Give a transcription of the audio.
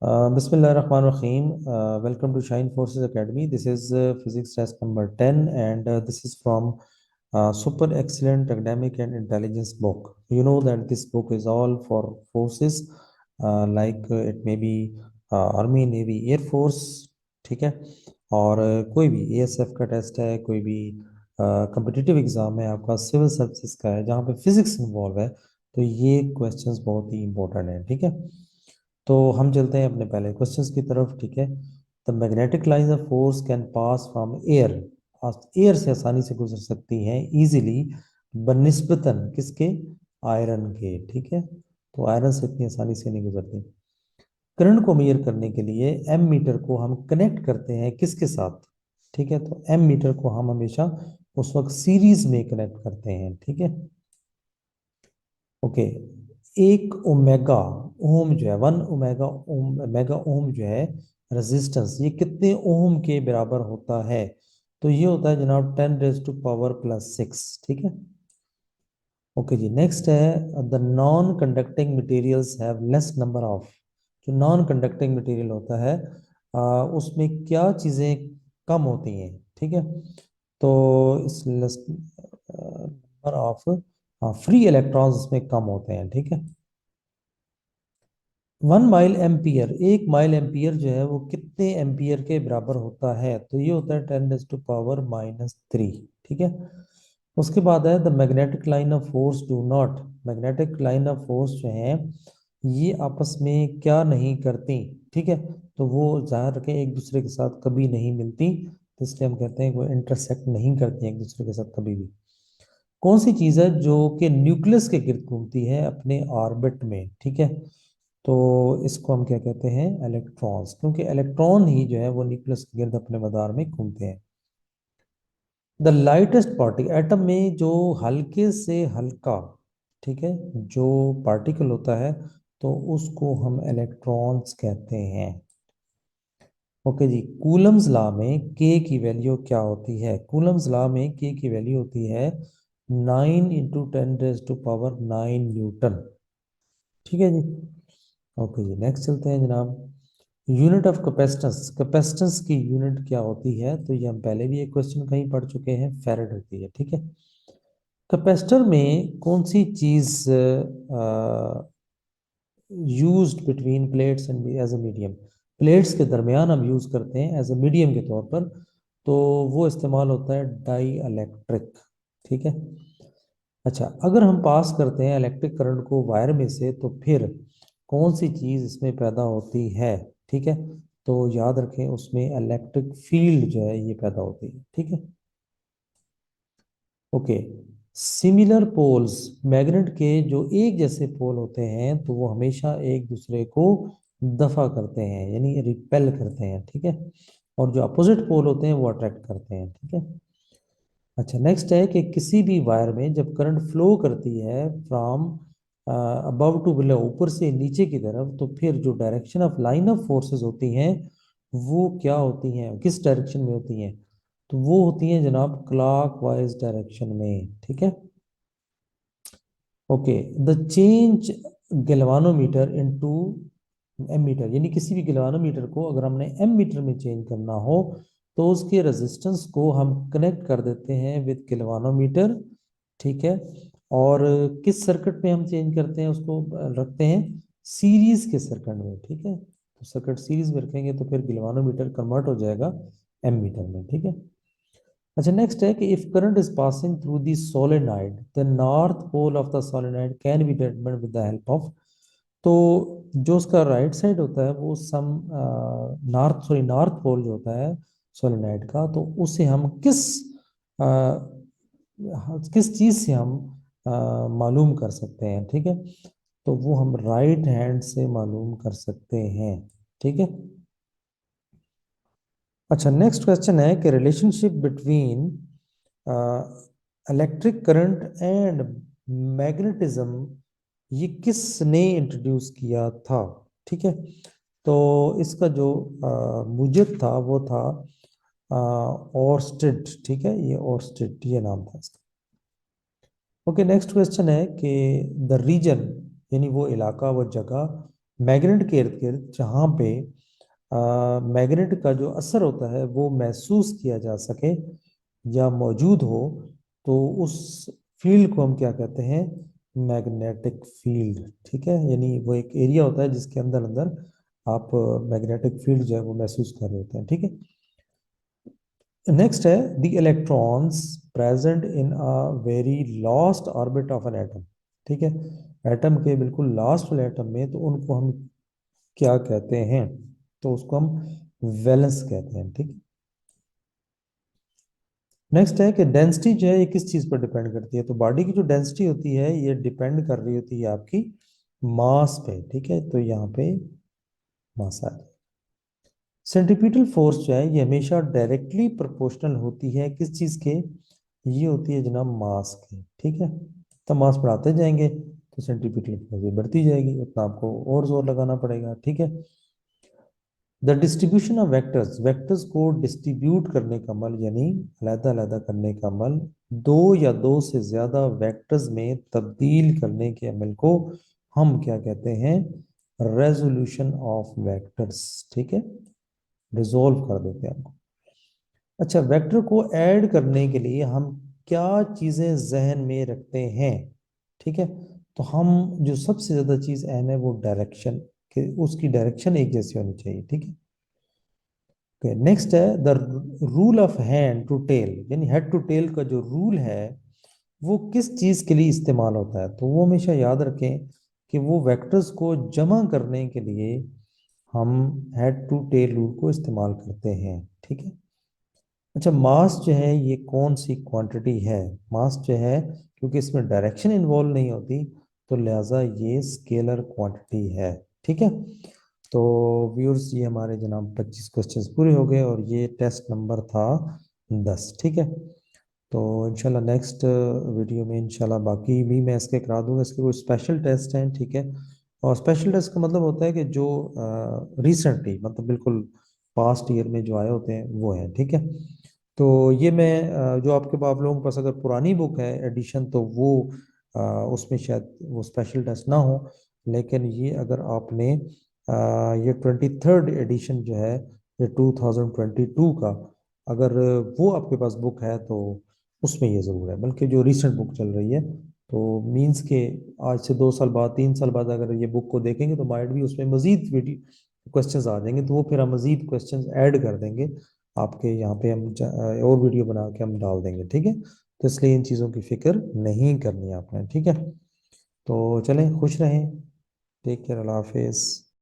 Bismillahirrahmanirrahim. Welcome to Shine Forces Academy. This is physics test number 10, and this is from Super Excellent Academic and Intelligence book. You know that this book is all for forces, it may be Army, Navy, Air Force, ठीक है. और कोई भी ASF का test है, कोई भी competitive exam है, आपका सिविल सर्विसेज का है, जहाँ पे फिजिक्स इन्वॉल्व है, तो ये क्वेश्चंस बहुत ही इंपॉर्टेंट है, ठीक है. तो हम चलते हैं अपने पहले क्वेश्चंस की तरफ, ठीक है. The magnetic lines of force can pass from air. Air से आसानी से गुजर सकती हैं इजीली, बनिस्बतन किसके? आयरन के, ठीक है. तो आयरन से इतनी आसानी से नहीं गुजरती. करंट को मेजर करने के लिए एम मीटर को हम कनेक्ट करते हैं किसके साथ? ठीक है, तो एम मीटर को हम हमेशा उस वक्त सीरीज में कनेक्ट करते हैं, ठीक है. ओके. एक ओमेगा ओम जो है, 1 ओमेगा ओम जो है रेजिस्टेंस, ये कितने ओम के बराबर होता है? तो ये होता है जनाब 10⁻⁻6, ठीक है. ओके जी, नेक्स्ट है the non conducting materials have less number of. जो नॉन कंडक्टिंग मटेरियल होता है उसमें क्या चीज़ें कम होती हैं, ठीक है. तो इस less number of free electrons इसमें कम होते हैं, ठीक है. 1 माइल एम्पियर, 1 माइल एम्पियर जो है वो कितने एम्पियर के बराबर होता है? तो ये होता है 10⁻⁻3, ठीक है. उसके बाद है the magnetic line of force do not. Magnetic line of force जो है ये आपस में क्या नहीं करती, ठीक है. तो वो ध्यान रखें, एक दूसरे के साथ कभी नहीं मिलती, तो इसलिए हम कहते हैं वो इंटरसेक्ट नहीं करती हैं एक दूसरे के साथ कभी भी. कौन सी चीज़ है जो कि न्यूक्लियस के गिर्द घूमती है अपने ऑर्बिट में, ठीक है? तो इसको हम क्या कहते हैं? इलेक्ट्रॉन्स, क्योंकि इलेक्ट्रॉन ही जो है वो न्यूक्लियस के गिर्द अपने मदार में घूमते हैं. द लाइटेस्ट पार्टिकल, एटम में जो हल्के से हल्का, ठीक है, जो पार्टिकल होता है, तो उसको हम इलेक्ट्रॉन्स कहते हैं. ओके जी. कूलम्स लॉ में के की वैल्यू क्या होती है? कूलम्स लॉ में के की वैल्यू होती है 9 × 10⁻⁹ न्यूटन, ठीक है जी. ओके जी, नेक्स्ट चलते हैं जनाब. यूनिट ऑफ कैपेसिटेंस, कैपेसिटेंस की यूनिट क्या होती है? तो ये हम पहले भी एक क्वेश्चन कहीं पढ़ चुके हैं, फैराड होती है, ठीक है. कैपेसिटर में कौन सी चीज used between plates and as a medium? Plates के दरमियान हम यूज करते हैं एज अ मीडियम के तौर पर, तो वो इस्तेमाल होता है डाई इलेक्ट्रिक, ठीक है. अच्छा, अगर हम पास करते हैं इलेक्ट्रिक करंट को वायर में से, तो फिर कौन सी चीज़ इसमें पैदा होती है, ठीक है? तो याद रखें, उसमें इलेक्ट्रिक फील्ड जो है ये पैदा होती है, ठीक है. ओके. सिमिलर पोल्स, मैग्नेट के जो एक जैसे पोल होते हैं, तो वो हमेशा एक दूसरे को दफा करते हैं, यानी रिपेल करते हैं, ठीक है. और जो अपोजिट पोल होते हैं वो अट्रैक्ट करते हैं, ठीक है. अच्छा, नेक्स्ट है कि किसी भी वायर में जब करंट फ्लो करती है फ्रॉम अबव टू बिलो, ऊपर से नीचे की तरफ, तो फिर जो direction of line of forces होती हैं वो क्या होती हैं, किस डायरेक्शन में होती हैं? तो वो होती हैं जनाब क्लॉक वाइज डायरेक्शन में, ठीक है. Okay. The change galvanometer into ammeter, यानी किसी भी गैल्वानोमीटर को अगर हमने एम मीटर में चेंज करना हो, तो उसके रेजिस्टेंस को हम कनेक्ट कर देते हैं विद गैल्वानोमीटर, ठीक है. और किस सर्किट में हम चेंज करते हैं उसको? रखते हैं सीरीज के सर्किट में, ठीक है. तो सर्किट सीरीज में रखेंगे तो फिर गैल्वानोमीटर कन्वर्ट हो जाएगा एम मीटर में, ठीक है. अच्छा, नेक्स्ट है कि if current is passing through the solenoid, the north pole of the solenoid can be determined with the help of. तो जो उसका राइट साइड होता है वो सम नॉर्थ पोल जो होता है सोलेनॉइड का, तो उसे हम अ, किस चीज से हम मालूम कर सकते हैं, ठीक है? तो वो हम राइट हैंड से मालूम कर सकते हैं, ठीक है. अच्छा, नेक्स्ट क्वेश्चन है कि relationship between electric current and magnetism, ये किसने इंट्रोड्यूस किया था, ठीक है? तो इसका जो मुजब था वो था ओर्स्टेड, ठीक है, ये ओर्स्टेड ये नाम था इसका. ओके, नेक्स्ट क्वेश्चन है कि द रीजन, यानी वो इलाका, वो जगह मैग्नेट के इर्द गिर्द जहाँ पे मैग्नेट का जो असर होता है वो महसूस किया जा सके या मौजूद हो, तो उस फील्ड को हम क्या कहते हैं? Magnetic field. ठीक है, यानी वो एक एरिया होता है जिसके अंदर अंदर आप मैग्नेटिक फील्ड जो है वो महसूस कर रहे होते हैं। ठीक है। नेक्स्ट है the electrons present in a very last orbit of an atom. ठीक है, एटम के बिल्कुल लास्ट वाले एटम में, तो उनको हम क्या कहते हैं? तो उसको हम वैलेंस कहते हैं। ठीक। नेक्स्ट है कि डेंसिटी जो है ये किस चीज पर डिपेंड करती है? तो बॉडी की जो डेंसिटी होती है ये डिपेंड कर रही होती है आपकी मास पे। ठीक है, तो यहाँ पे मास आ जाए। सेंट्रीपिटल फोर्स जो है ये हमेशा डायरेक्टली प्रोपोर्शनल होती है किस चीज के? ये होती है जनाब मास के। ठीक है, तो मास बढ़ाते जाएंगे तो सेंट्रीपिटल फोर्स भी बढ़ती जाएगी, उतना आपको और जोर लगाना पड़ेगा। ठीक है। The distribution of vectors, vectors को डिस्ट्रीब्यूट करने का अमल, यानी अलग-अलग करने का अमल, दो या दो से ज्यादा वेक्टर्स में तब्दील करने के अमल को हम क्या कहते हैं? Resolution of vectors. ठीक है, रिजोल्व कर देते हैं हमको। अच्छा, वेक्टर को ऐड करने के लिए हम क्या चीजें जहन में रखते हैं? ठीक है, तो हम जो सबसे ज्यादा चीज अहम है वो डायरेक्शन, कि उसकी डायरेक्शन एक जैसी होनी चाहिए। ठीक है। नेक्स्ट है the rule of hand to tail, यानी हेड टू टेल का जो रूल है वो किस चीज के लिए इस्तेमाल होता है? तो वो हमेशा याद रखें कि वो वेक्टर्स को जमा करने के लिए हम हेड टू टेल रूल को इस्तेमाल करते हैं। ठीक है। अच्छा, मास जो है ये कौन सी क्वांटिटी है? मास जो है, क्योंकि इसमें डायरेक्शन इन्वॉल्व नहीं होती, तो लिहाजा ये स्केलर क्वांटिटी है। ठीक है। तो व्यूअर्स, ये हमारे जनाब 25 क्वेश्चंस पूरे हो गए और ये टेस्ट नंबर था 10। ठीक है। तो इंशाल्लाह नेक्स्ट वीडियो में इंशाल्लाह बाकी भी मैं इसके करा दूंगा। इसके कोई स्पेशल टेस्ट हैं। ठीक है, और स्पेशल टेस्ट का मतलब होता है कि जो रिसेंटली, मतलब बिल्कुल पास्ट ईयर में जो आए होते हैं वो है। ठीक है। तो ये मैं जो आपके आप लोगों के पास अगर पुरानी बुक है एडिशन, तो वो अ, उसमें शायद वो स्पेशल टेस्ट ना हो, लेकिन ये अगर आपने ये 23rd एडिशन जो है, ये 2022 का, अगर वो आपके पास बुक है तो उसमें ये ज़रूर है। बल्कि जो रिसेंट बुक चल रही है, तो मींस के आज से 2 साल बाद, 3 साल बाद अगर ये बुक को देखेंगे तो माइट भी उसमें मजीद क्वेश्चंस आ जाएंगे, तो वो फिर हम मजीद क्वेश्चंस ऐड कर देंगे आपके यहाँ पे। हम और वीडियो बना के हम डाल देंगे। ठीक है, तो इसलिए इन चीज़ों की फिक्र नहीं करनी है आपने। ठीक है, तो चलें, खुश रहें। टेक केयर, अल्लाह हाफिज़।